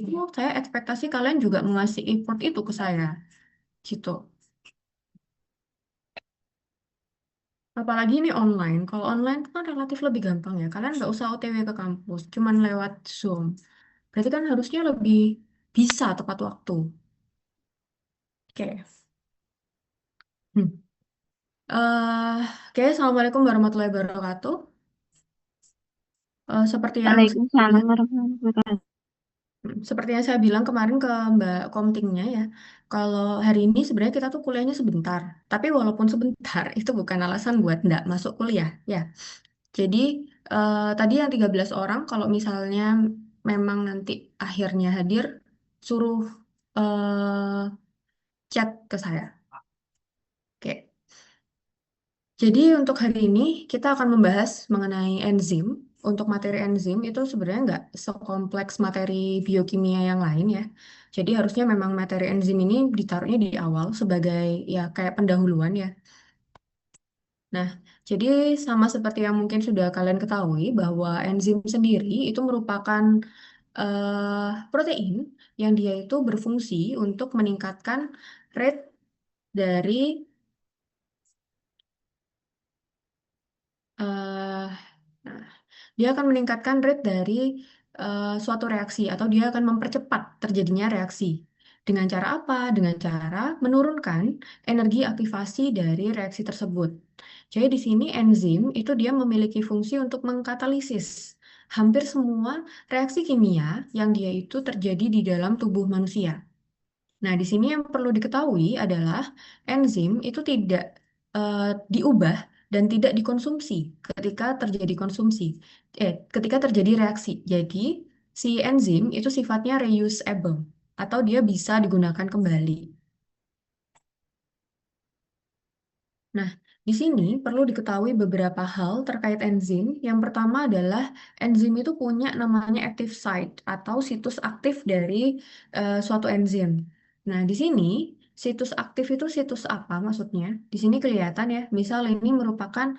itu saya ekspektasi kalian juga mengasih effort itu ke saya, gitu. Apalagi ini online. Kalau online kan relatif lebih gampang ya. Kalian nggak usah OTW ke kampus, cuman lewat Zoom. Berarti kan harusnya lebih bisa tepat waktu. Oke. Hmm. Oke, Assalamualaikum warahmatullahi wabarakatuh. Seperti yang saya Waalaikumsalam bilang, warahmatullahi wabarakatuh. seperti yang saya bilang kemarin ke Mbak Komtingnya ya, kalau hari ini sebenarnya kita tuh kuliahnya sebentar. Tapi walaupun sebentar, itu bukan alasan buat nggak masuk kuliah ya. Jadi tadi yang 13 orang, kalau misalnya memang nanti akhirnya hadir, suruh chat ke saya. Oke. Jadi untuk hari ini kita akan membahas mengenai enzim. Untuk materi enzim itu sebenarnya nggak sekompleks materi biokimia yang lain ya. Jadi harusnya memang materi enzim ini ditaruhnya di awal sebagai ya kayak pendahuluan ya. Nah, jadi sama seperti yang mungkin sudah kalian ketahui bahwa enzim sendiri itu merupakan protein yang dia itu berfungsi untuk meningkatkan rate dari eh, nah, dia akan meningkatkan rate dari suatu reaksi atau dia akan mempercepat terjadinya reaksi. Dengan cara apa? Dengan cara menurunkan energi aktivasi dari reaksi tersebut. Jadi di sini enzim itu dia memiliki fungsi untuk mengkatalisis hampir semua reaksi kimia yang dia itu terjadi di dalam tubuh manusia. Nah, di sini yang perlu diketahui adalah enzim itu tidak eh, diubah dan tidak dikonsumsi ketika terjadi konsumsi, ketika terjadi reaksi. Jadi, si enzim itu sifatnya reusable atau dia bisa digunakan kembali. Nah, di sini perlu diketahui beberapa hal terkait enzim. Yang pertama adalah enzim itu punya namanya active site atau situs aktif dari suatu enzim. Nah, di sini situs aktif itu situs apa maksudnya? Di sini kelihatan ya, misal ini merupakan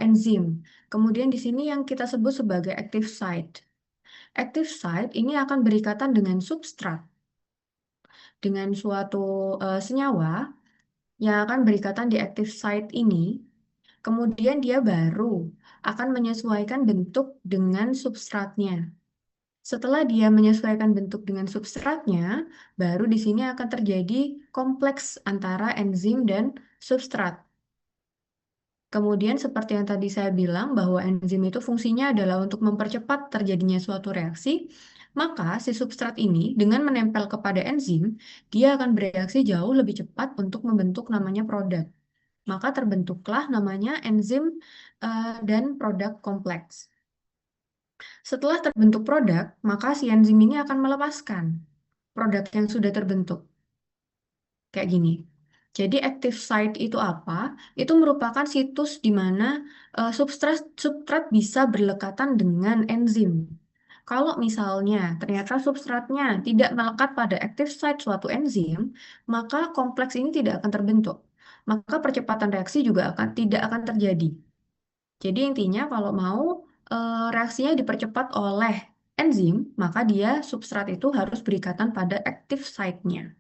enzim. Kemudian di sini yang kita sebut sebagai active site. Active site ini akan berikatan dengan substrat, dengan suatu senyawa yang akan berikatan di active site ini. Kemudian dia baru akan menyesuaikan bentuk dengan substratnya. Setelah dia menyesuaikan bentuk dengan substratnya, baru di sini akan terjadi kompleks antara enzim dan substrat. Kemudian seperti yang tadi saya bilang bahwa enzim itu fungsinya adalah untuk mempercepat terjadinya suatu reaksi, maka si substrat ini dengan menempel kepada enzim, dia akan bereaksi jauh lebih cepat untuk membentuk namanya produk. Maka terbentuklah namanya enzim dan produk kompleks. Setelah terbentuk produk, maka si enzim ini akan melepaskan produk yang sudah terbentuk. Kayak gini. Jadi active site itu apa? Itu merupakan situs di mana substrat bisa berlekatan dengan enzim. Kalau misalnya ternyata substratnya tidak melekat pada active site suatu enzim, maka kompleks ini tidak akan terbentuk. Maka percepatan reaksi juga tidak akan terjadi. Jadi intinya kalau mau reaksinya dipercepat oleh enzim, maka dia substrat itu harus berikatan pada active site-nya.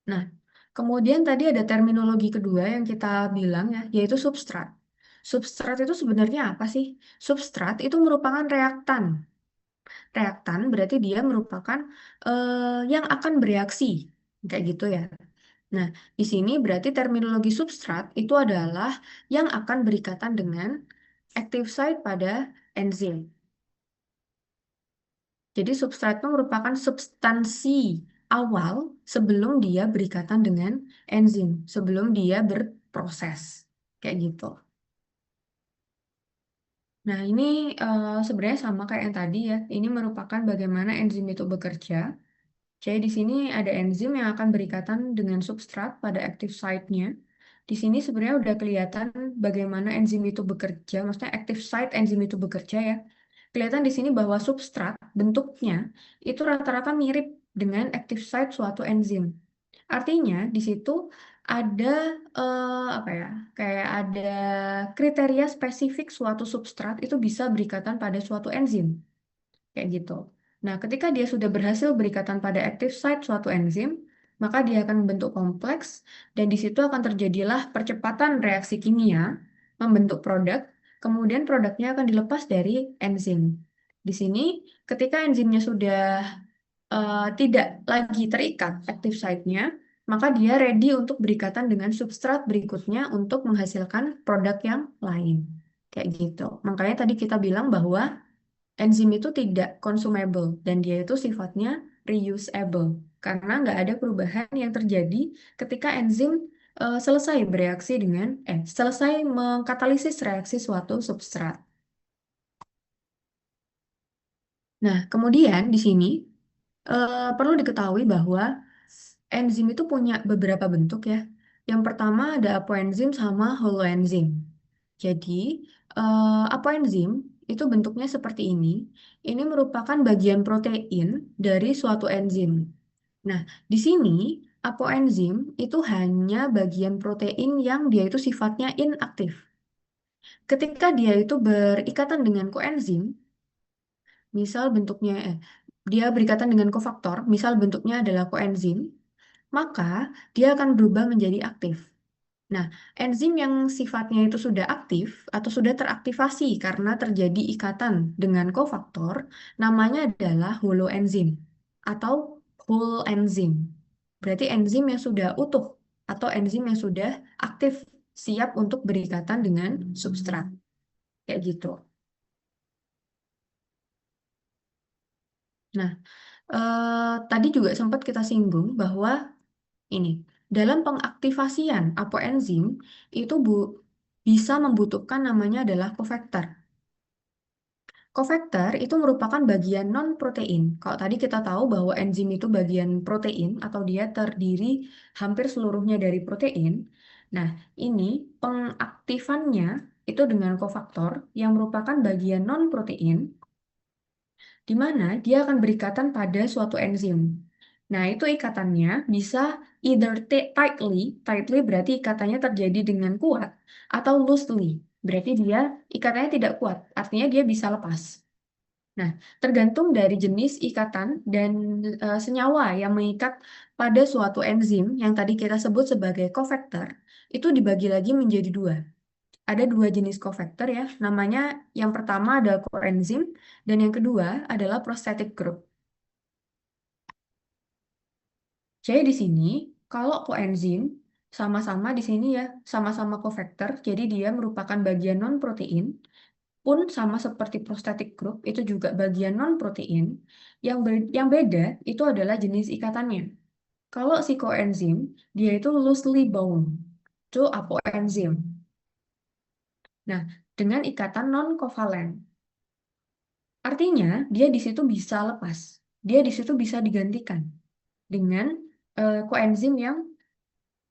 Nah, kemudian tadi ada terminologi kedua yang kita bilang ya, yaitu substrat. Substrat itu sebenarnya apa sih? Substrat itu merupakan reaktan. Reaktan berarti dia merupakan yang akan bereaksi, kayak gitu ya. Nah, di sini berarti terminologi substrat itu adalah yang akan berikatan dengan active site pada enzim. Jadi substrat itu merupakan substansi awal sebelum dia berikatan dengan enzim, sebelum dia berproses. Kayak gitu. Nah, ini sebenarnya sama kayak yang tadi ya. Ini merupakan bagaimana enzim itu bekerja. Jadi di sini ada enzim yang akan berikatan dengan substrat pada active site-nya. Di sini sebenarnya udah kelihatan bagaimana enzim itu bekerja, maksudnya active site enzim itu bekerja ya. Kelihatan di sini bahwa substrat bentuknya itu rata-rata mirip dengan active site suatu enzim. Artinya di situ ada apa ya, kayak ada kriteria spesifik suatu substrat itu bisa berikatan pada suatu enzim. kayak gitu. Nah, ketika dia sudah berhasil berikatan pada active site suatu enzim, maka dia akan membentuk kompleks dan di situ akan terjadilah percepatan reaksi kimia membentuk produk, kemudian produknya akan dilepas dari enzim. Di sini, ketika enzimnya sudah tidak lagi terikat active site-nya, maka dia ready untuk berikatan dengan substrat berikutnya untuk menghasilkan produk yang lain. Kayak gitu. Makanya tadi kita bilang bahwa enzim itu tidak consumable dan dia itu sifatnya reusable karena nggak ada perubahan yang terjadi ketika enzim selesai mengkatalisis reaksi suatu substrat. Nah, kemudian di sini perlu diketahui bahwa enzim itu punya beberapa bentuk ya. Yang pertama ada apoenzim sama holoenzim. Jadi, apoenzim itu bentuknya seperti ini. Ini merupakan bagian protein dari suatu enzim. Nah, di sini apoenzim itu hanya bagian protein yang dia itu sifatnya inaktif. Ketika dia itu berikatan dengan koenzim, misal bentuknya dia berikatan dengan kofaktor, misal bentuknya adalah koenzim, maka dia akan berubah menjadi aktif. Nah, enzim yang sifatnya itu sudah aktif atau sudah teraktivasi karena terjadi ikatan dengan kofaktor, namanya adalah holoenzim atau whole enzim. Berarti enzim yang sudah utuh atau enzim yang sudah aktif siap untuk berikatan dengan substrat. Kayak gitu. Nah, tadi juga sempat kita singgung bahwa ini dalam pengaktifasian apoenzim itu bisa membutuhkan namanya adalah kofaktor. Kofaktor itu merupakan bagian non-protein. Kalau tadi kita tahu bahwa enzim itu bagian protein atau dia terdiri hampir seluruhnya dari protein. Nah, ini pengaktifannya itu dengan kofaktor yang merupakan bagian non-protein di mana dia akan berikatan pada suatu enzim. Nah, itu ikatannya bisa either tightly berarti ikatannya terjadi dengan kuat, atau loosely, berarti dia ikatannya tidak kuat, artinya dia bisa lepas. Nah, tergantung dari jenis ikatan dan senyawa yang mengikat pada suatu enzim yang tadi kita sebut sebagai kofaktor, itu dibagi lagi menjadi dua. Ada dua jenis kofaktor ya, namanya yang pertama adalah koenzim dan yang kedua adalah prosthetic group. Jadi di sini kalau koenzim sama-sama di sini ya, sama-sama kofaktor, jadi dia merupakan bagian non-protein, pun sama seperti prosthetic group itu juga bagian non-protein. Yang beda itu adalah jenis ikatannya. Kalau si koenzim dia itu loosely bound, itu apoenzim. Nah, dengan ikatan non-kovalen. Artinya, dia di situ bisa lepas. Dia di situ bisa digantikan dengan koenzim yang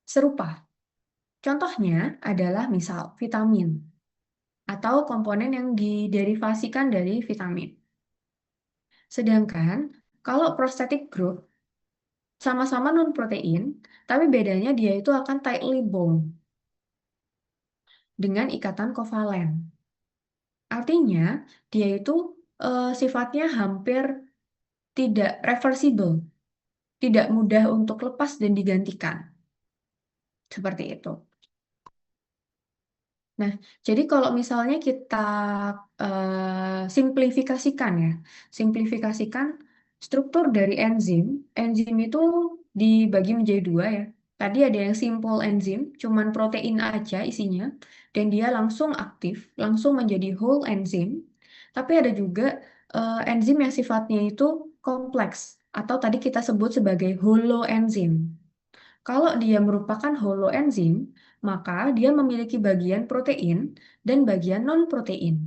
serupa. Contohnya adalah misal vitamin atau komponen yang diderivasikan dari vitamin. Sedangkan kalau prosthetic group sama-sama non-protein, tapi bedanya dia itu akan tightly bound dengan ikatan kovalen. Artinya, dia itu sifatnya hampir tidak reversible, tidak mudah untuk lepas dan digantikan. Seperti itu. Nah, jadi kalau misalnya kita simplifikasikan ya, simplifikasikan struktur dari enzim, enzim itu dibagi menjadi dua ya. Tadi ada yang simple enzim, cuman protein aja isinya, dan dia langsung aktif, langsung menjadi whole enzim. Tapi ada juga enzim yang sifatnya itu kompleks, atau tadi kita sebut sebagai holoenzim. Kalau dia merupakan holoenzim, maka dia memiliki bagian protein dan bagian non-protein.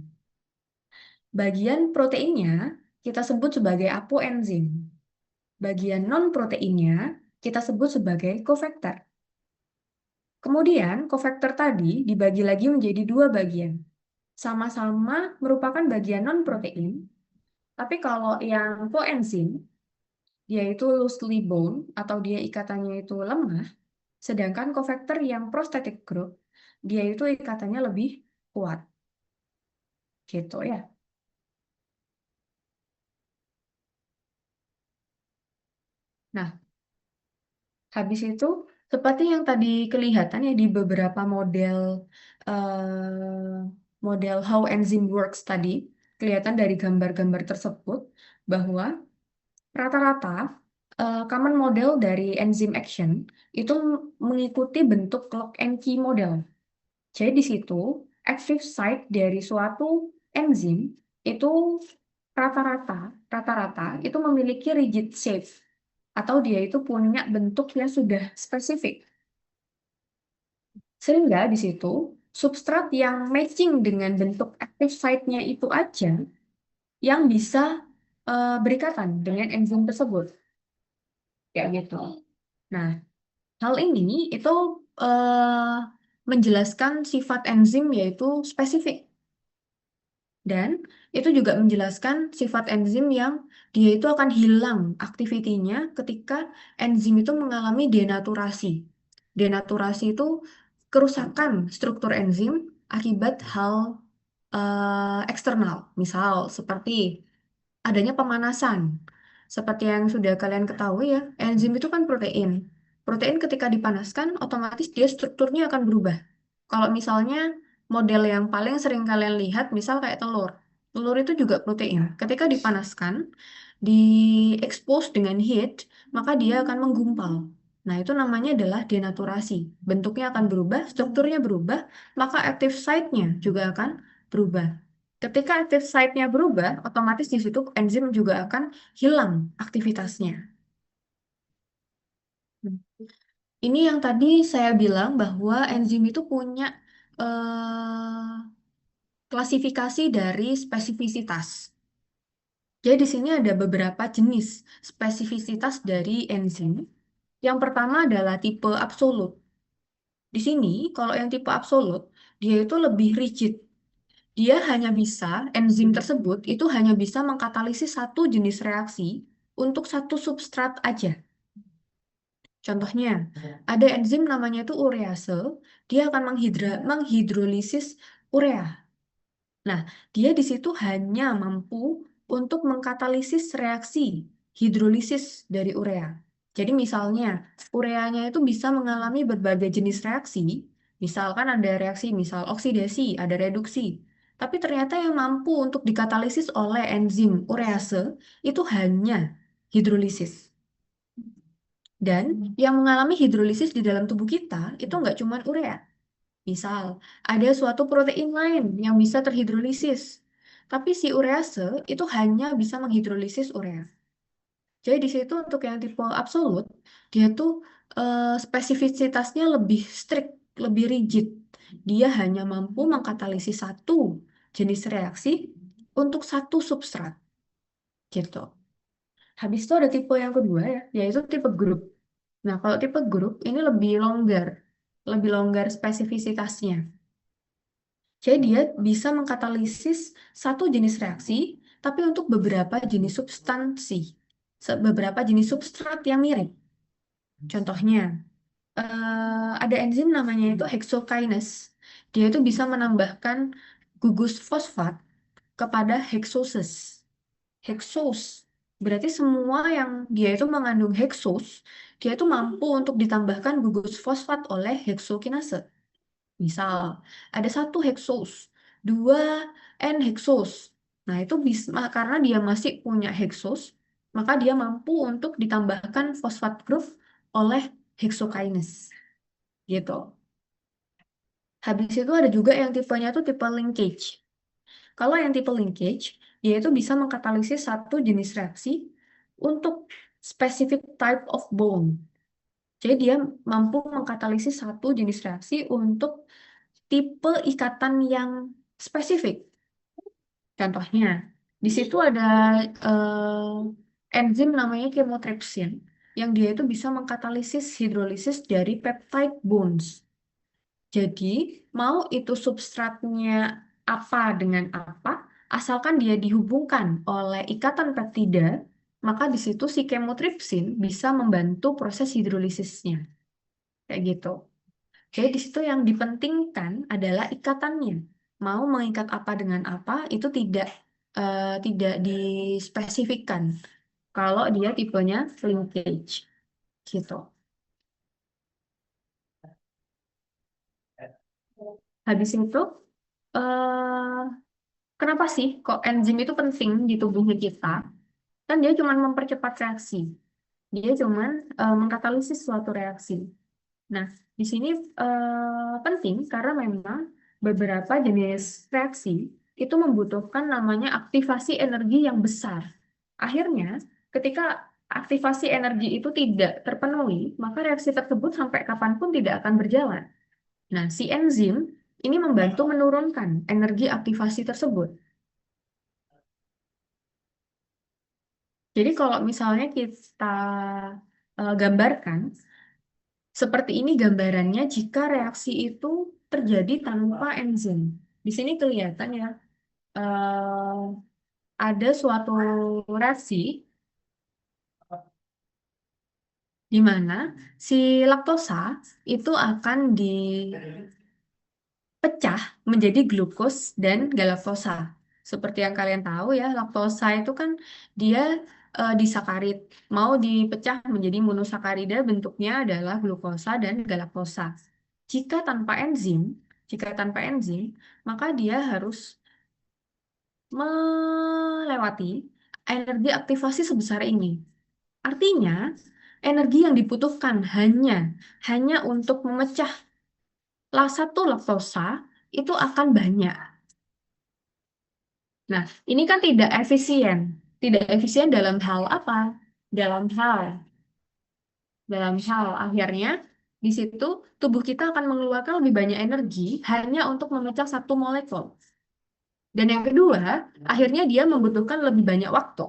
Bagian proteinnya kita sebut sebagai apoenzim. Bagian non-proteinnya kita sebut sebagai kofaktor. Kemudian, kofaktor tadi dibagi lagi menjadi dua bagian. Sama-sama merupakan bagian non-protein, tapi kalau yang koenzim, dia itu loosely bound atau dia ikatannya itu lemah, sedangkan kofaktor yang prosthetic group, dia itu ikatannya lebih kuat. Gitu ya. Nah, habis itu, seperti yang tadi kelihatan ya di beberapa model how enzyme works tadi, kelihatan dari gambar-gambar tersebut bahwa rata-rata common model dari enzyme action itu mengikuti bentuk lock and key model. Jadi di situ active site dari suatu enzim itu rata-rata rata-rata itu memiliki rigid shape atau dia itu punya bentuk yang sudah spesifik. Sehingga di situ substrat yang matching dengan bentuk active site-nya itu aja yang bisa berikatan dengan enzim tersebut. Kayak gitu. Nah, hal ini itu menjelaskan sifat enzim yaitu spesifik. Dan itu juga menjelaskan sifat enzim yang dia itu akan hilang aktivitinya ketika enzim itu mengalami denaturasi. Denaturasi itu kerusakan struktur enzim akibat hal eksternal, misal seperti adanya pemanasan. Seperti yang sudah kalian ketahui ya, enzim itu kan protein. Protein ketika dipanaskan, otomatis dia strukturnya akan berubah. Kalau misalnya model yang paling sering kalian lihat, misal kayak telur. Telur itu juga protein. Ketika dipanaskan, diekspos dengan heat, maka dia akan menggumpal. Nah, itu namanya adalah denaturasi. Bentuknya akan berubah, strukturnya berubah, maka active site-nya juga akan berubah. Ketika active site-nya berubah, otomatis di situ enzim juga akan hilang aktivitasnya. Ini yang tadi saya bilang bahwa enzim itu punya klasifikasi dari spesifisitas. Jadi di sini ada beberapa jenis spesifisitas dari enzim. Yang pertama adalah tipe absolut. Di sini, kalau yang tipe absolut, dia itu lebih rigid. Dia hanya bisa, enzim tersebut itu hanya bisa mengkatalisis satu jenis reaksi untuk satu substrat aja. Contohnya, ada enzim namanya itu urease, dia akan menghidrolisis urea. Nah, dia di situ hanya mampu untuk mengkatalisis reaksi hidrolisis dari urea. Jadi misalnya, ureanya itu bisa mengalami berbagai jenis reaksi, misalkan ada reaksi misal oksidasi, ada reduksi. Tapi ternyata yang mampu untuk dikatalisis oleh enzim urease itu hanya hidrolisis. Dan yang mengalami hidrolisis di dalam tubuh kita itu nggak cuma urea. Misal, ada suatu protein lain yang bisa terhidrolisis, tapi si urease itu hanya bisa menghidrolisis urea. Jadi di situ untuk yang tipe absolut, dia tuh spesifisitasnya lebih strict, lebih rigid. Dia hanya mampu mengkatalisis satu jenis reaksi untuk satu substrat, gitu. Habis itu ada tipe yang kedua ya, yaitu tipe grup. Nah, kalau tipe grup ini lebih longgar spesifisitasnya. Jadi dia bisa mengkatalisis satu jenis reaksi, tapi untuk beberapa jenis substansi, beberapa jenis substrat yang mirip. Contohnya, ada enzim namanya itu hexokinase. Dia itu bisa menambahkan gugus fosfat kepada hexoses. Hexose berarti semua yang dia itu mengandung hexose, dia itu mampu untuk ditambahkan gugus fosfat oleh hexokinase. Misal, ada satu heksos, dua N-heksos. Nah, itu bisa karena dia masih punya heksos, maka dia mampu untuk ditambahkan fosfat group oleh hexokinase. Gitu. Habis itu ada juga yang tipenya tuh tipe linkage. Kalau yang tipe linkage, dia itu bisa mengkatalisis satu jenis reaksi untuk specific type of bone. Jadi dia mampu mengkatalisis satu jenis reaksi untuk tipe ikatan yang spesifik. Contohnya, di situ ada enzim namanya chymotrypsin yang dia itu bisa mengkatalisis hidrolisis dari peptide bonds. Jadi, mau itu substratnya apa dengan apa, asalkan dia dihubungkan oleh ikatan peptida, maka di situ si chymotrypsin bisa membantu proses hidrolisisnya. Kayak gitu. Jadi di situ yang dipentingkan adalah ikatannya. Mau mengikat apa dengan apa itu tidak dispesifikkan. kalau dia tipenya linkage gitu. Habis itu, eh, kenapa sih kok enzim itu penting di tubuh kita? Kan dia cuma mempercepat reaksi. Dia cuma mengkatalisis suatu reaksi. Nah, di sini penting karena memang beberapa jenis reaksi itu membutuhkan namanya aktivasi energi yang besar. Akhirnya, ketika aktivasi energi itu tidak terpenuhi, maka reaksi tersebut sampai kapanpun tidak akan berjalan. Nah, si enzim ini membantu menurunkan energi aktivasi tersebut. Jadi kalau misalnya kita gambarkan, seperti ini gambarannya jika reaksi itu terjadi tanpa enzim. Di sini kelihatan ya, eh, ada suatu reaksi di mana si laktosa itu akan dipecah menjadi glukos dan galaktosa. Seperti yang kalian tahu ya, laktosa itu kan dia disakarid, mau dipecah menjadi monosakarida bentuknya adalah glukosa dan galaktosa. Jika tanpa enzim, jika tanpa enzim, maka dia harus melewati energi aktivasi sebesar ini. Artinya, energi yang dibutuhkan hanya untuk memecah satu laktosa itu akan banyak. Nah, ini kan tidak efisien. Tidak efisien dalam hal apa? Dalam hal akhirnya di situ tubuh kita akan mengeluarkan lebih banyak energi hanya untuk memecah satu molekul. Dan yang kedua, akhirnya dia membutuhkan lebih banyak waktu.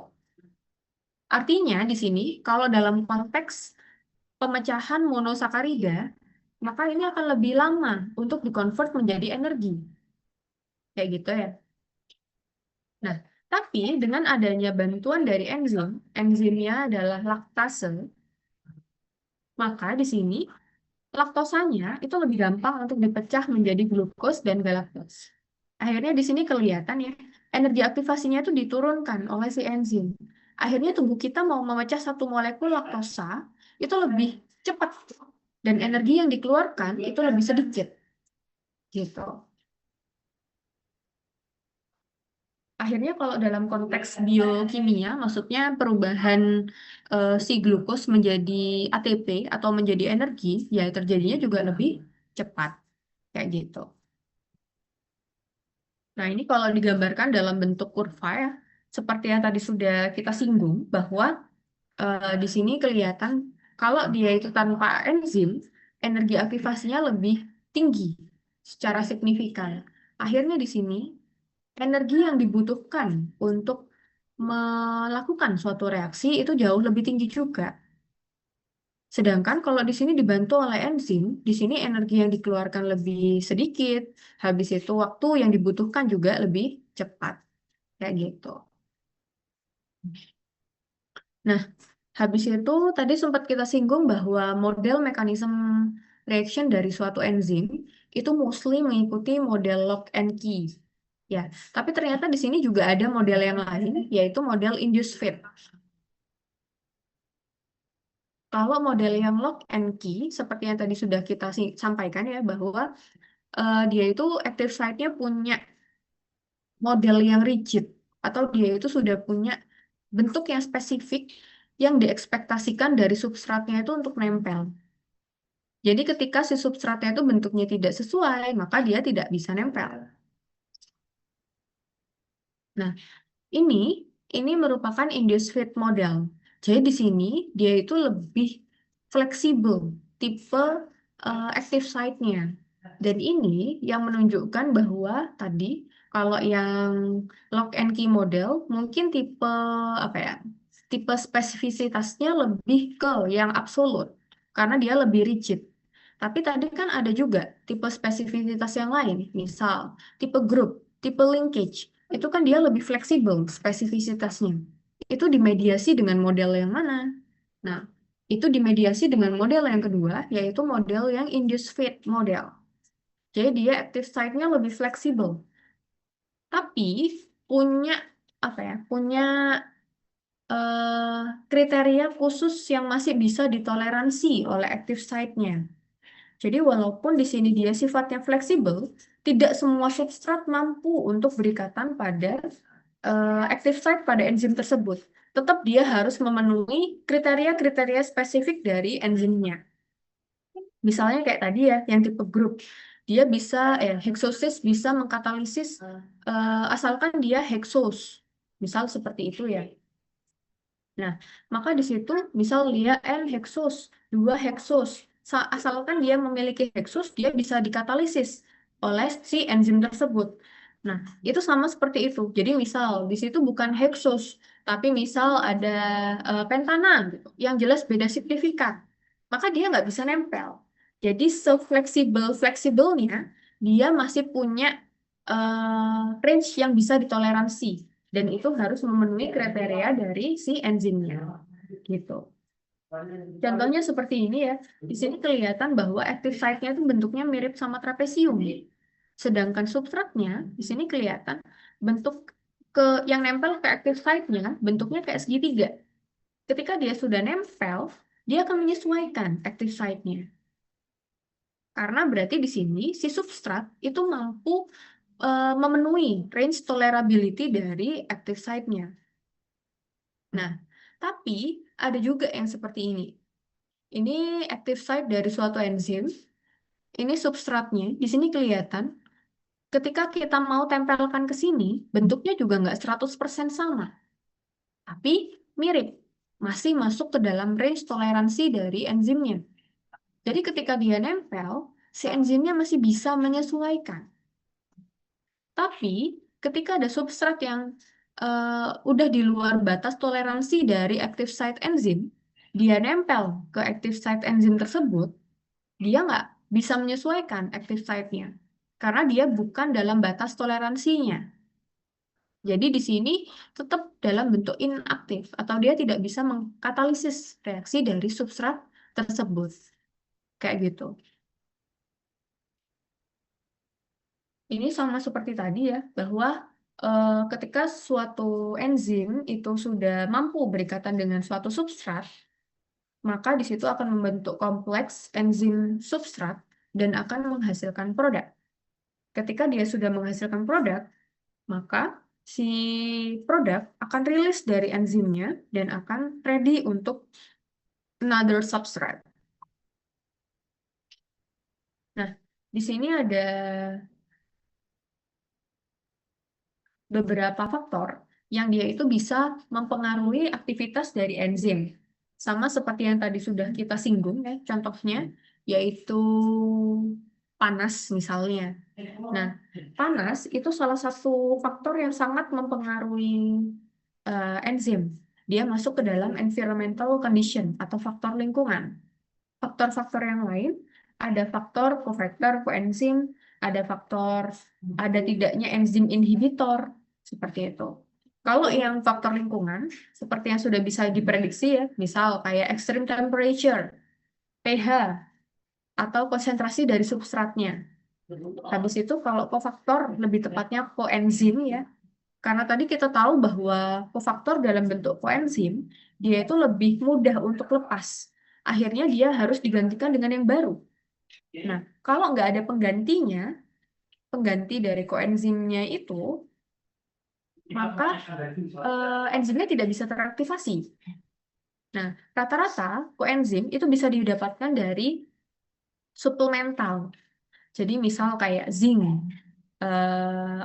Artinya di sini, kalau dalam konteks pemecahan monosakarida, maka ini akan lebih lama untuk dikonvert menjadi energi. Kayak gitu ya. Nah, tapi dengan adanya bantuan dari enzim, enzimnya adalah laktase, maka di sini laktosanya itu lebih gampang untuk dipecah menjadi glukos dan galaktos. Akhirnya di sini kelihatan ya, energi aktivasinya itu diturunkan oleh si enzim. Akhirnya tubuh kita mau memecah satu molekul laktosa itu lebih cepat dan energi yang dikeluarkan itu lebih sedikit gitu. Akhirnya kalau dalam konteks biokimia, maksudnya perubahan si glukos menjadi ATP atau menjadi energi, ya terjadinya juga lebih cepat kayak gitu. Nah, ini kalau digambarkan dalam bentuk kurva ya, seperti yang tadi sudah kita singgung, bahwa di sini kelihatan kalau dia itu tanpa enzim, energi aktivasinya lebih tinggi secara signifikan. Akhirnya di sini, energi yang dibutuhkan untuk melakukan suatu reaksi itu jauh lebih tinggi juga. Sedangkan kalau di sini dibantu oleh enzim, di sini energi yang dikeluarkan lebih sedikit, habis itu waktu yang dibutuhkan juga lebih cepat. Kayak gitu. Nah, habis itu tadi sempat kita singgung bahwa model mekanisme reaction dari suatu enzim itu mostly mengikuti model lock and key. Ya, tapi ternyata di sini juga ada model yang lain, yaitu model induced phase. Kalau model yang lock and key, seperti yang tadi sudah kita sampaikan ya, bahwa dia itu active site-nya punya model yang rigid, atau dia itu sudah punya bentuk yang spesifik yang diekspektasikan dari substratnya itu untuk nempel. Jadi ketika si substratnya itu bentuknya tidak sesuai, maka dia tidak bisa nempel. Nah, Ini ini merupakan induced fit model. Jadi di sini dia itu lebih fleksibel tipe active site-nya. Dan ini yang menunjukkan bahwa tadi kalau yang lock and key model mungkin tipe apa ya? Tipe spesifisitasnya lebih ke yang absolut karena dia lebih rigid. Tapi tadi kan ada juga tipe spesifisitas yang lain, misal tipe group, tipe linkage. Itu kan dia lebih fleksibel spesifisitasnya. Itu dimediasi dengan model yang mana? Nah, itu dimediasi dengan model yang kedua, yaitu model yang induced fit model. Jadi dia active site-nya lebih fleksibel, tapi punya apa ya? Punya kriteria khusus yang masih bisa ditoleransi oleh active site-nya. Jadi walaupun di sini dia sifatnya fleksibel, tidak semua substrat mampu untuk berikatan pada active site pada enzim tersebut. Tetap dia harus memenuhi kriteria-kriteria spesifik dari enzimnya. Misalnya kayak tadi ya, yang tipe grup. Dia bisa, heksosis bisa mengkatalisis asalkan dia heksos. Misal seperti itu ya. Nah, maka di situ misal dia N-heksos, 2 heksos. Asalkan dia memiliki heksos, dia bisa dikatalisis oleh si enzim tersebut. Nah, itu sama seperti itu. Jadi misal di situ bukan heksos, tapi misal ada pentana gitu, yang jelas beda signifikan. Maka dia nggak bisa nempel. Jadi se-fleksibel-fleksibelnya, dia masih punya range yang bisa ditoleransi dan itu harus memenuhi kriteria dari si enzimnya gitu. Contohnya seperti ini ya. Di sini kelihatan bahwa active site-nya itu bentuknya mirip sama trapesium. Sedangkan substratnya di sini kelihatan bentuk yang nempel ke active site-nya bentuknya kayak segitiga. Ketika dia sudah nempel, dia akan menyesuaikan active site-nya. Karena berarti di sini si substrat itu mampu memenuhi range tolerability dari active site-nya. Nah, tapi ada juga yang seperti ini. Ini active site dari suatu enzim. Ini substratnya. Di sini kelihatan. Ketika kita mau tempelkan ke sini, bentuknya juga nggak 100% sama. Tapi mirip. Masih masuk ke dalam range toleransi dari enzimnya. Jadi ketika dia nempel, si enzimnya masih bisa menyesuaikan. Tapi ketika ada substrat yang udah di luar batas toleransi dari active site enzim, dia nempel ke active site enzim tersebut, dia nggak bisa menyesuaikan active site-nya. Karena dia bukan dalam batas toleransinya. Jadi di sini tetap dalam bentuk inaktif atau dia tidak bisa mengkatalisis reaksi dari substrat tersebut. Kayak gitu. Ini sama seperti tadi ya, bahwa ketika suatu enzim itu sudah mampu berikatan dengan suatu substrat, maka di situ akan membentuk kompleks enzim substrat dan akan menghasilkan produk. Ketika dia sudah menghasilkan produk, maka si produk akan rilis dari enzimnya dan akan ready untuk another substrate. Nah, di sini ada beberapa faktor yang dia itu bisa mempengaruhi aktivitas dari enzim. Sama seperti yang tadi sudah kita singgung ya, contohnya yaitu panas misalnya. Nah, panas itu salah satu faktor yang sangat mempengaruhi enzim. Dia masuk ke dalam environmental condition atau faktor lingkungan. Faktor-faktor yang lain ada faktor kofaktor, koenzim, ada tidaknya enzim inhibitor seperti itu. Kalau yang faktor lingkungan, seperti yang sudah bisa diprediksi ya, misal kayak extreme temperature, pH, atau konsentrasi dari substratnya. Habis itu kalau kofaktor, lebih tepatnya koenzim ya, karena tadi kita tahu bahwa kofaktor dalam bentuk koenzim, dia itu lebih mudah untuk lepas. Akhirnya dia harus digantikan dengan yang baru. Nah, kalau nggak ada penggantinya, pengganti dari koenzimnya itu, maka enzimnya tidak bisa teraktivasi. Nah, rata-rata koenzim itu bisa didapatkan dari suplemental. Jadi misal kayak zinc,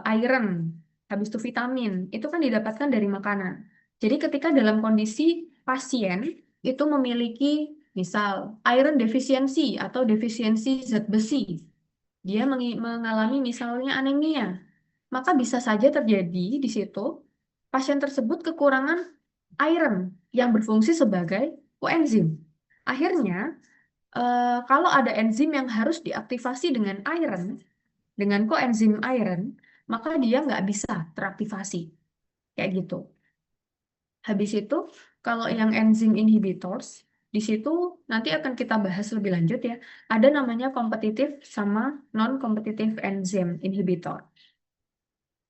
iron, habis itu vitamin, itu kan didapatkan dari makanan. Jadi ketika dalam kondisi pasien itu memiliki misal iron deficiency atau defisiensi zat besi, dia mengalami misalnya anemia, maka bisa saja terjadi di situ pasien tersebut kekurangan iron yang berfungsi sebagai koenzim. Akhirnya, kalau ada enzim yang harus diaktifasi dengan iron, dengan koenzim iron, maka dia nggak bisa teraktivasi. Kayak gitu. Habis itu, kalau yang enzim inhibitors, di situ nanti akan kita bahas lebih lanjut ya. Ada namanya kompetitif sama non-kompetitif enzim inhibitor.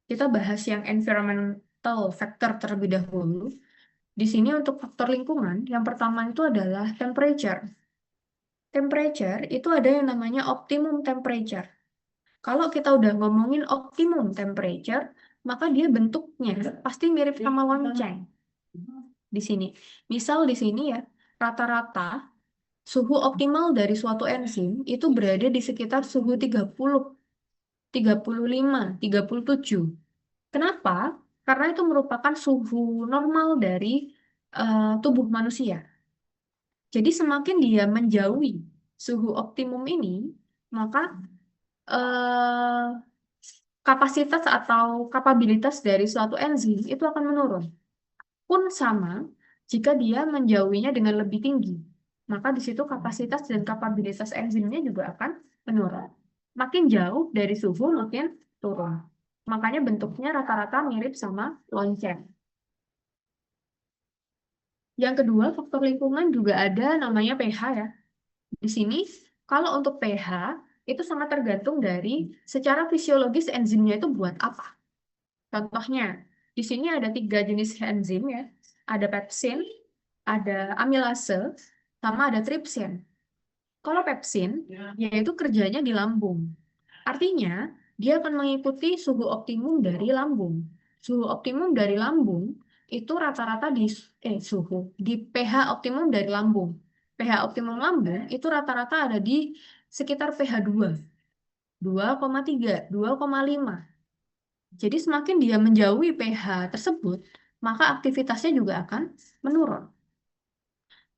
Kita bahas yang environmental factor terlebih dahulu. Di sini untuk faktor lingkungan, yang pertama itu adalah temperature. Temperature itu ada yang namanya optimum temperature. Kalau kita udah ngomongin optimum temperature, maka dia bentuknya pasti mirip sama lonceng di sini. Misal di sini ya, rata-rata suhu optimal dari suatu enzim itu berada di sekitar suhu 30, 35, 37. Kenapa? Karena itu merupakan suhu normal dari tubuh manusia. Jadi semakin dia menjauhi suhu optimum ini, maka eh, kapasitas atau kapabilitas dari suatu enzim itu akan menurun. Pun sama jika dia menjauhinya dengan lebih tinggi, maka di situ kapasitas dan kapabilitas enzimnya juga akan menurun. Makin jauh dari suhu makin turun. Makanya bentuknya rata-rata mirip sama lonceng. Yang kedua, faktor lingkungan juga ada namanya pH ya. Di sini, kalau untuk pH, itu sangat tergantung dari secara fisiologis enzimnya itu buat apa. Contohnya, di sini ada 3 jenis enzim ya. Ada pepsin, ada amilase, sama ada tripsin. Kalau pepsin, yaitu kerjanya di lambung. Artinya, dia akan mengikuti suhu optimum dari lambung. Suhu optimum dari lambung itu rata-rata di pH optimum dari lambung. pH optimum lambung itu rata-rata ada di sekitar pH 2, 2,3, 2,5. Jadi semakin dia menjauhi pH tersebut, maka aktivitasnya juga akan menurun.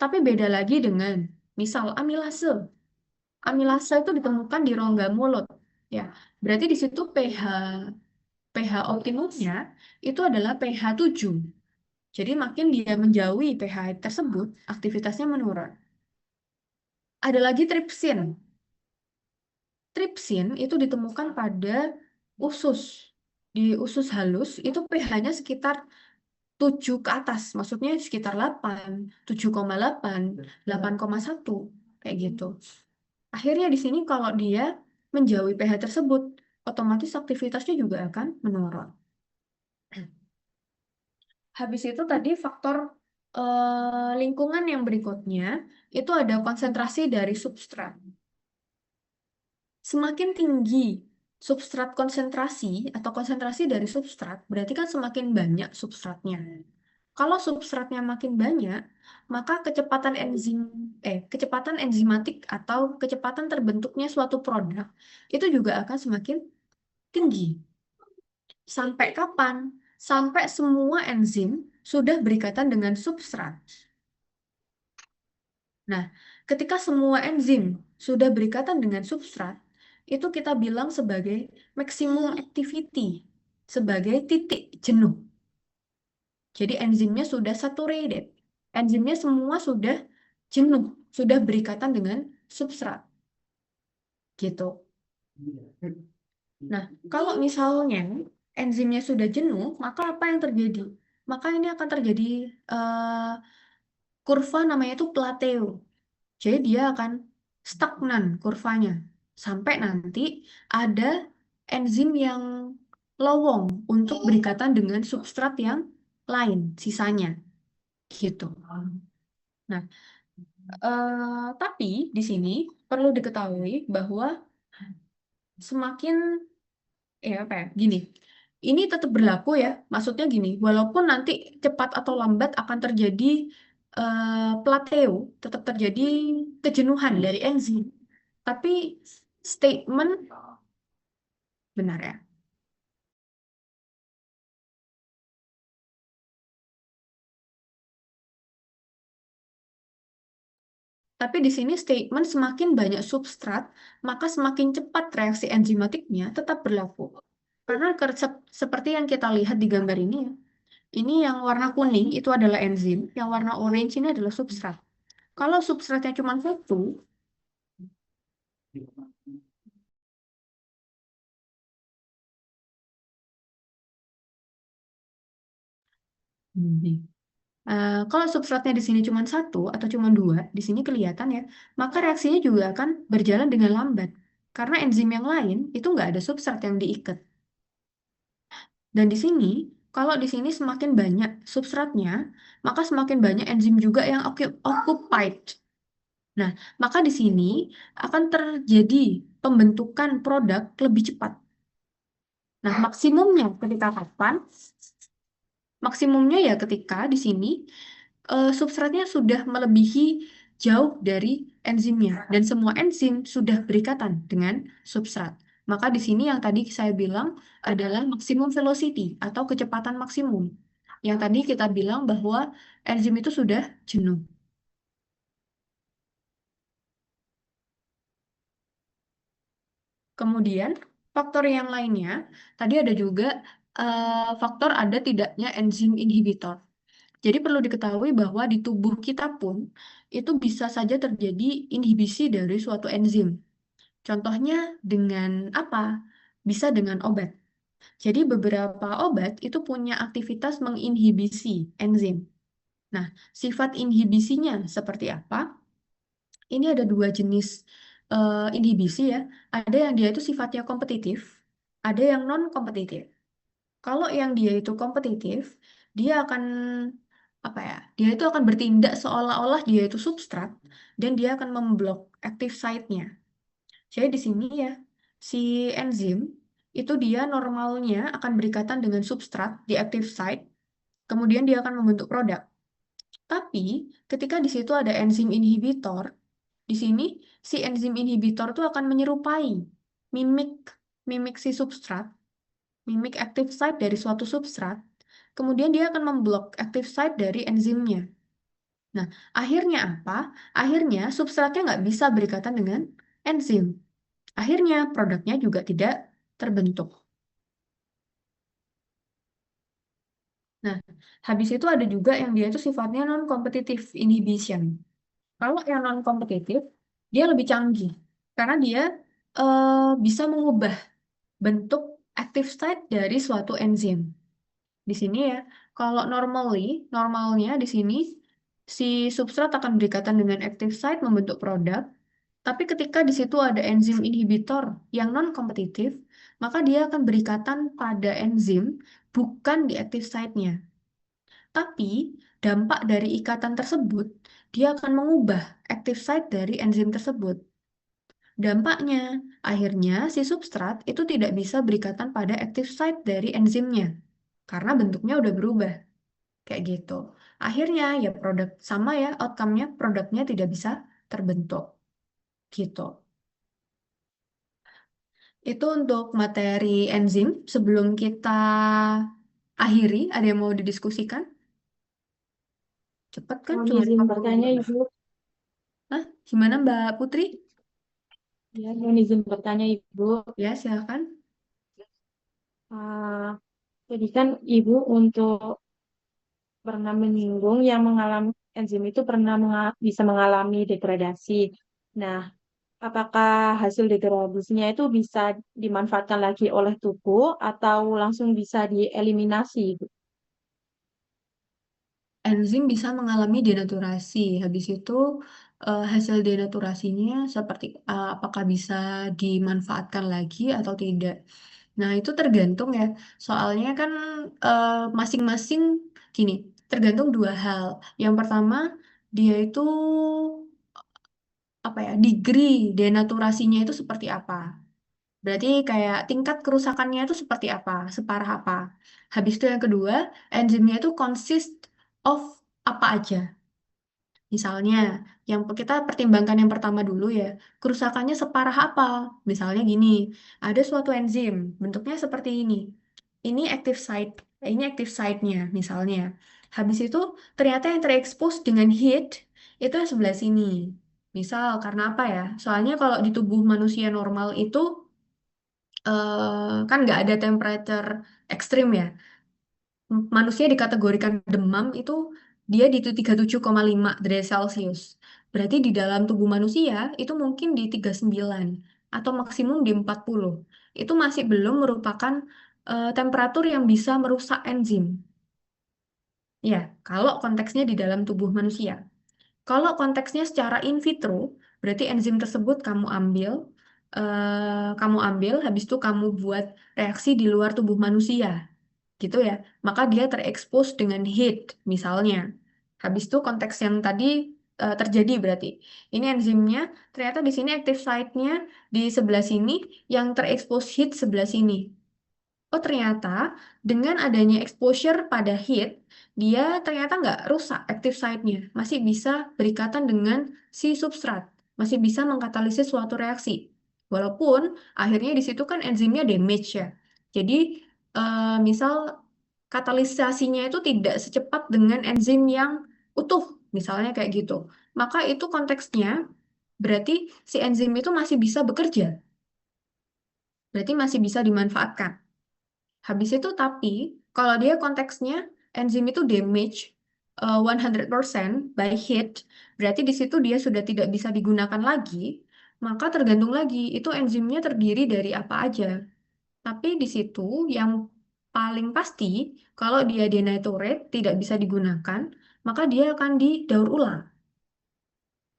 Tapi beda lagi dengan misal amilase. Amilase itu ditemukan di rongga mulut. Ya, berarti di situ pH optimumnya itu adalah pH 7. Jadi makin dia menjauhi pH tersebut, aktivitasnya menurun. Ada lagi tripsin. Tripsin itu ditemukan pada usus. Di usus halus itu pH-nya sekitar 7 ke atas, maksudnya sekitar 8, 7,8, 8,1, kayak gitu. Akhirnya di sini kalau dia menjauhi pH tersebut, otomatis aktivitasnya juga akan menurun. Habis itu tadi faktor lingkungan yang berikutnya, itu ada konsentrasi dari substrat. Semakin tinggi substrat konsentrasi atau konsentrasi dari substrat, berarti kan semakin banyak substratnya. Kalau substratnya makin banyak, maka kecepatan enzimatik atau kecepatan terbentuknya suatu produk itu juga akan semakin tinggi. Sampai kapan? Sampai semua enzim sudah berikatan dengan substrat. Nah, ketika semua enzim sudah berikatan dengan substrat, itu kita bilang sebagai maximum activity, sebagai titik jenuh. Jadi enzimnya sudah saturated. Enzimnya semua sudah jenuh, sudah berikatan dengan substrat. Gitu. Nah, kalau misalnya enzimnya sudah jenuh, maka apa yang terjadi? Maka ini akan terjadi eh, kurva namanya itu plateo. Jadi dia akan stagnan kurvanya. Sampai nanti ada enzim yang lowong untuk berikatan dengan substrat yang lain, sisanya. Gitu. Nah, tapi di sini perlu diketahui bahwa semakin apa ya, gini, ini tetap berlaku ya. Maksudnya gini, walaupun nanti cepat atau lambat akan terjadi plateo, tetap terjadi kejenuhan dari enzim. Tapi statement benar ya. Tapi di sini statement semakin banyak substrat, maka semakin cepat reaksi enzimatiknya tetap berlaku. Karena seperti yang kita lihat di gambar ini ya. Ini yang warna kuning itu adalah enzim, yang warna orange ini adalah substrat. Kalau substratnya cuma satu, kalau substratnya di sini cuma satu atau cuma dua, di sini kelihatan ya, maka reaksinya juga akan berjalan dengan lambat. Karena enzim yang lain itu nggak ada substrat yang diikat. Dan di sini Kalau di sini semakin banyak substratnya, maka semakin banyak enzim juga yang occupied. Nah, maka di sini akan terjadi pembentukan produk lebih cepat. Nah, maksimumnya ketika kapan? Maksimumnya ya ketika di sini substratnya sudah melebihi jauh dari enzimnya dan semua enzim sudah berikatan dengan substrat. Maka di sini yang tadi saya bilang adalah maksimum velocity atau kecepatan maksimum. Yang tadi kita bilang bahwa enzim itu sudah jenuh. Kemudian faktor yang lainnya, tadi ada juga faktor ada tidaknya enzim inhibitor. Jadi perlu diketahui bahwa di tubuh kita pun itu bisa saja terjadi inhibisi dari suatu enzim. Contohnya dengan apa? Bisa dengan obat. Jadi beberapa obat itu punya aktivitas menginhibisi enzim. Nah, sifat inhibisinya seperti apa? Ini ada dua jenis inhibisi ya. Ada yang dia itu sifatnya kompetitif, ada yang non-kompetitif. Kalau yang dia itu kompetitif, dia akan apa ya? Dia itu akan bertindak seolah-olah dia itu substrat dan dia akan memblok active site-nya. Jadi di sini ya, si enzim itu dia normalnya akan berikatan dengan substrat di active site, kemudian dia akan membentuk produk. Tapi ketika di situ ada enzim inhibitor, di sini si enzim inhibitor itu akan menyerupai mimik mimik si substrat, mimik active site dari suatu substrat. Kemudian dia akan memblok active site dari enzimnya. Nah, akhirnya apa? Akhirnya substratnya nggak bisa berikatan dengan enzim. Akhirnya produknya juga tidak terbentuk. Nah, habis itu ada juga yang dia itu sifatnya non-competitive inhibition. Kalau yang non-competitive, dia lebih canggih. Karena dia bisa mengubah bentuk active site dari suatu enzim. Di sini ya, kalau normalnya di sini si substrat akan berikatan dengan active site membentuk produk, tapi ketika di situ ada enzim inhibitor yang non-kompetitif, maka dia akan berikatan pada enzim bukan di active site-nya. Tapi dampak dari ikatan tersebut, dia akan mengubah active site dari enzim tersebut. Dampaknya, akhirnya si substrat itu tidak bisa berikatan pada active site dari enzimnya karena bentuknya udah berubah kayak gitu. Akhirnya ya produk sama ya outcome-nya produknya tidak bisa terbentuk gitu. Itu untuk materi enzim. Sebelum kita akhiri, ada yang mau didiskusikan? Cepat kan? Mohon Cuma izin 50 bertanya, menit. Ibu. Hah? Gimana Mbak Putri? Ya, mohon izin bertanya, Ibu. Ya, silakan. Ah, jadi kan Ibu untuk pernah menyinggung yang mengalami enzim itu pernah bisa mengalami degradasi. Nah, apakah hasil degradasinya itu bisa dimanfaatkan lagi oleh tubuh atau langsung bisa dieliminasi, Ibu? Enzim bisa mengalami denaturasi. Habis itu hasil denaturasinya seperti apakah bisa dimanfaatkan lagi atau tidak. Nah, itu tergantung ya. Soalnya kan eh, masing-masing gini, tergantung dua hal. Yang pertama, dia itu apa ya, degree denaturasinya itu seperti apa. Berarti kayak tingkat kerusakannya itu seperti apa, separah apa. Habis itu yang kedua, enzimnya itu consist of apa aja. Misalnya, yang kita pertimbangkan yang pertama dulu ya, kerusakannya separah apa? Misalnya gini, ada suatu enzim, bentuknya seperti ini. Ini active site-nya misalnya. Habis itu ternyata yang terekspos dengan heat itu yang sebelah sini. Misal karena apa ya? Soalnya kalau di tubuh manusia normal itu kan nggak ada temperature ekstrim ya. Manusia dikategorikan demam itu dia di 37,5 derajat Celcius. Berarti di dalam tubuh manusia itu mungkin di 39 atau maksimum di 40. Itu masih belum merupakan temperatur yang bisa merusak enzim. Ya, kalau konteksnya di dalam tubuh manusia. Kalau konteksnya secara in vitro, berarti enzim tersebut kamu ambil, habis itu kamu buat reaksi di luar tubuh manusia. gitu ya. Maka dia terekspos dengan heat misalnya. Habis itu konteks yang tadi terjadi berarti. Ini enzimnya ternyata di sini active site-nya di sebelah sini yang terekspos heat sebelah sini. Oh ternyata dengan adanya exposure pada heat, dia ternyata nggak rusak active site-nya. Masih bisa berikatan dengan si substrat. Masih bisa mengkatalisis suatu reaksi. Walaupun akhirnya di situ kan enzimnya damage ya. Jadi misal katalisasinya itu tidak secepat dengan enzim yang utuh, misalnya kayak gitu. Maka itu konteksnya berarti si enzim itu masih bisa bekerja. Berarti masih bisa dimanfaatkan. Habis itu tapi kalau dia konteksnya enzim itu damage 100% by heat, berarti di situ dia sudah tidak bisa digunakan lagi, maka tergantung lagi itu enzimnya terdiri dari apa aja. Tapi di situ yang paling pasti kalau dia denaturate tidak bisa digunakan, maka dia akan didaur ulang,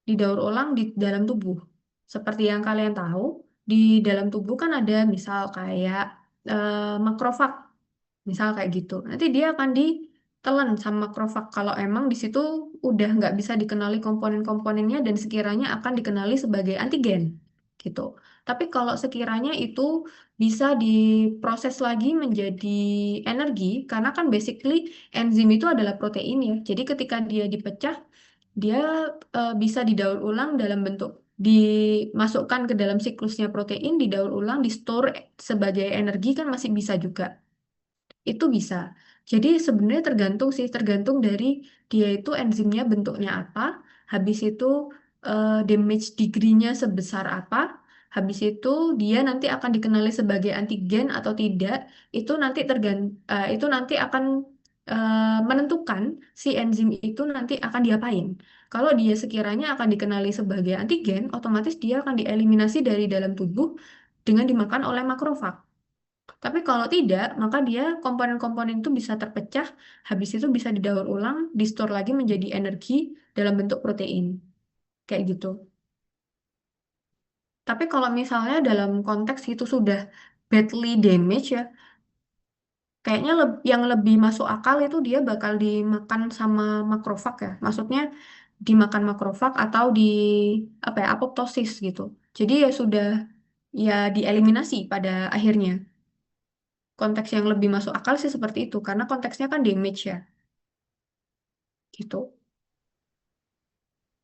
didaur ulang di dalam tubuh. Seperti yang kalian tahu, di dalam tubuh kan ada misal kayak makrofag, misal kayak gitu. Nanti dia akan ditelan sama makrofag kalau emang di situ udah nggak bisa dikenali komponen-komponennya dan sekiranya akan dikenali sebagai antigen gitu. Tapi kalau sekiranya itu bisa diproses lagi menjadi energi, karena kan basically enzim itu adalah protein ya. Jadi ketika dia dipecah dia bisa didaur ulang dalam bentuk dimasukkan ke dalam siklusnya protein, didaur ulang, di store sebagai energi kan masih bisa juga. Itu bisa. Jadi sebenarnya tergantung sih, tergantung dari dia itu enzimnya bentuknya apa, habis itu damage degree-nya sebesar apa, habis itu dia nanti akan dikenali sebagai antigen atau tidak, itu nanti akan menentukan si enzim itu nanti akan diapain. Kalau dia sekiranya akan dikenali sebagai antigen, otomatis dia akan dieliminasi dari dalam tubuh dengan dimakan oleh makrofag. Tapi kalau tidak, maka dia komponen-komponen itu bisa terpecah, habis itu bisa didaur ulang, di-store lagi menjadi energi dalam bentuk protein. Kayak gitu. Tapi kalau misalnya dalam konteks itu sudah badly damage ya, kayaknya yang lebih masuk akal itu dia bakal dimakan sama makrofag ya. Maksudnya dimakan makrofag atau di apa ya, apoptosis gitu. Jadi ya sudah ya dieliminasi pada akhirnya. Konteks yang lebih masuk akal sih seperti itu karena konteksnya kan damage ya. Gitu.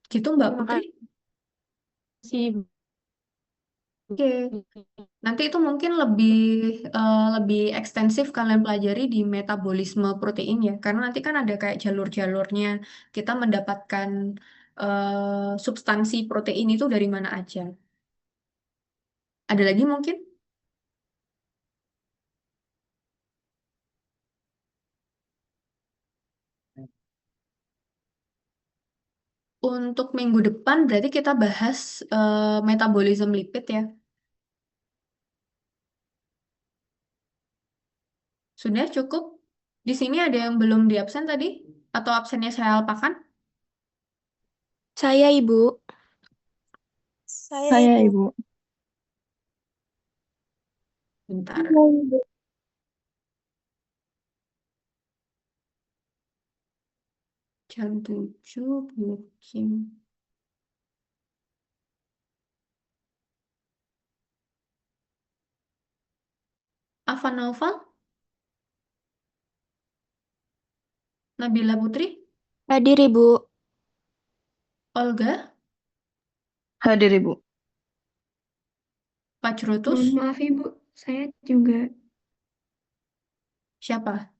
Gitu Mbak Terima Putri. kasih. Oke. Nanti itu mungkin lebih ekstensif kalian pelajari di metabolisme protein ya. Karena nanti kan ada kayak jalur-jalurnya. Kita mendapatkan substansi protein itu dari mana aja. Ada lagi mungkin? Untuk minggu depan berarti kita bahas metabolisme lipid ya. Sudah cukup. Di sini ada yang belum di absen tadi? Atau absennya saya alpakan? Saya Ibu. Saya Saya Ibu. Ibu. Bentar. Jam 7 booking. Ava Naufal, Nabila Putri, Hadir Ibu. Olga, Hadir Ibu. Pak Mohon Pajrotus, maaf Ibu, saya juga. siapa?